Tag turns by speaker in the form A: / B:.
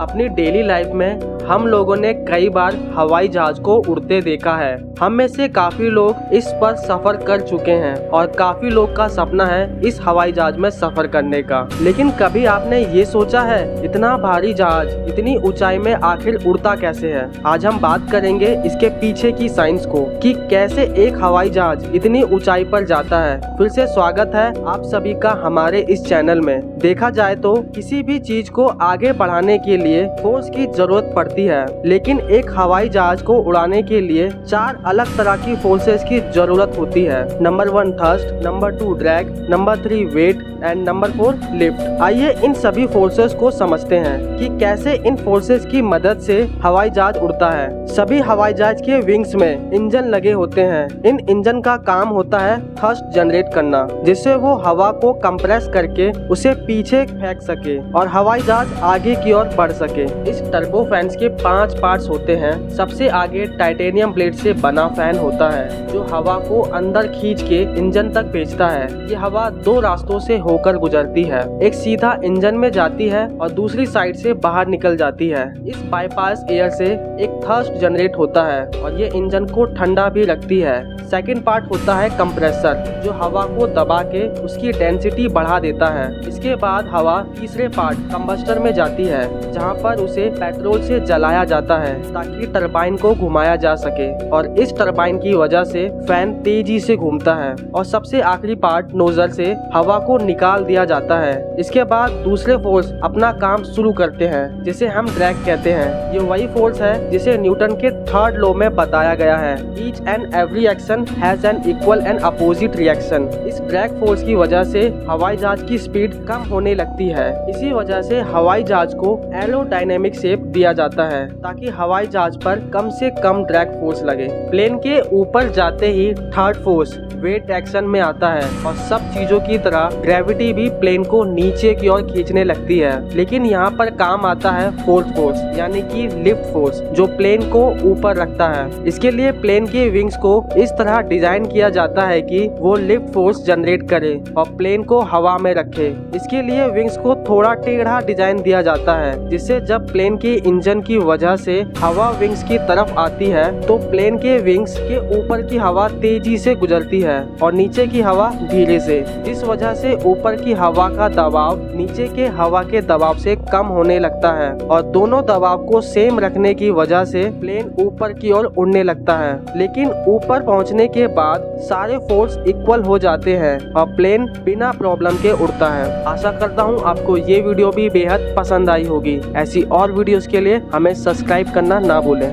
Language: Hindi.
A: अपनी डेली लाइफ में हम लोगों ने कई बार हवाई जहाज को उड़ते देखा है। हम में से काफी लोग इस पर सफर कर चुके हैं और काफी लोग का सपना है इस हवाई जहाज में सफर करने का। लेकिन कभी आपने ये सोचा है इतना भारी जहाज इतनी ऊंचाई में आखिर उड़ता कैसे है? आज हम बात करेंगे इसके पीछे की साइंस को कि कैसे एक हवाई जहाज इतनी ऊंचाई पर जाता है। फिर से स्वागत है आप सभी का हमारे इस चैनल में। देखा जाए तो किसी भी चीज को आगे बढ़ाने के लिए फोर्स की जरूरत पड़ती है, लेकिन एक हवाई जहाज को उड़ाने के लिए 4 अलग तरह की फोर्सेस की जरूरत होती है। Number 1 thrust, number 2 drag, number 3 weight and number 4 lift. आइए इन सभी फोर्सेस को समझते हैं कि कैसे इन फोर्सेस की मदद से हवाई जहाज उड़ता है। सभी हवाई जहाज के विंग्स में इंजन लगे होते हैं। इन इंजन का काम होता है थ्रस्ट जनरेट करना, जिससे वो हवा को कंप्रेस करके उसे पीछे फेंक सके और हवाई जहाज आगे की ओर बढ़ सके। इस टर्बो फैंस के 5 पार्ट्स होते हैं। सबसे आगे टाइटेनियम प्लेट से बना फैन होता है जो हवा को अंदर खींच के इंजन तक भेजता है। ये हवा 2 रास्तों से होकर गुजरती है, एक सीधा इंजन में जाती है और दूसरी साइड से बाहर निकल जाती है। इस बाईपास एयर से एक थ्रस्ट जनरेट होता है और ये इंजन को ठंडा भी रखती है। सेकंड पार्ट होता है कंप्रेसर, जो हवा को दबा के उसकी डेंसिटी बढ़ा देता है। इसके बाद हवा तीसरे पार्ट कंबस्टर में जाती है, जहाँ पर उसे पेट्रोल से जलाया जाता है ताकि टरबाइन को घुमाया जा सके और इस टरबाइन की वजह से फैन तेजी से घूमता है। और सबसे आखिरी पार्ट नोजल से हवा को निकाल दिया जाता है। इसके बाद दूसरे फोर्स अपना काम शुरू करते हैं, जिसे हम ड्रैग कहते हैं। ये वही फोर्स है जिसे न्यूटन के 3rd लॉ में बताया गया है, each and every action has an equal and opposite reaction. इस ड्रैग फोर्स की वजह से हवाई जहाज की स्पीड कम होने लगती है। इसी वजह से हवाई जहाज को एरोडायनेमिक शेप दिया जाता है ताकि हवाई जहाज पर कम से कम ड्रैग फोर्स लगे। प्लेन के ऊपर जाते ही 3rd फोर्स वेट एक्शन में आता है और सब चीजों की तरह ग्रेविटी भी प्लेन को नीचे की ओर खींचने लगती है। लेकिन यहाँ पर काम आता है 4th फोर्स यानी कि लिफ्ट फोर्स, जो प्लेन को ऊपर रखता है। इसके लिए प्लेन के विंग्स को इस तरह डिजाइन किया जाता है कि वो लिफ्ट फोर्स जनरेट करे और प्लेन को हवा में रखे। इसके लिए विंग्स को थोड़ा टेढ़ा डिजाइन दिया जाता है, जिससे जब प्लेन के इंजन की वजह से हवा विंग्स की तरफ आती है तो प्लेन के विंग्स के ऊपर की हवा तेजी से गुजरती है और नीचे की हवा धीरे से, जिस वजह से ऊपर की हवा का दबाव नीचे के हवा के दबाव से कम होने लगता है और दोनों दबाव को सेम रखने की वजह से प्लेन ऊपर की ओर उड़ने लगता है। लेकिन ऊपर पहुंचने के बाद सारे फोर्स इक्वल हो जाते हैं और प्लेन बिना प्रॉब्लम के उड़ता है। आशा करता हूं आपको ये वीडियो भी बेहद पसंद आई होगी। ऐसी और वीडियोस के लिए हमें सब्सक्राइब करना ना भूलें।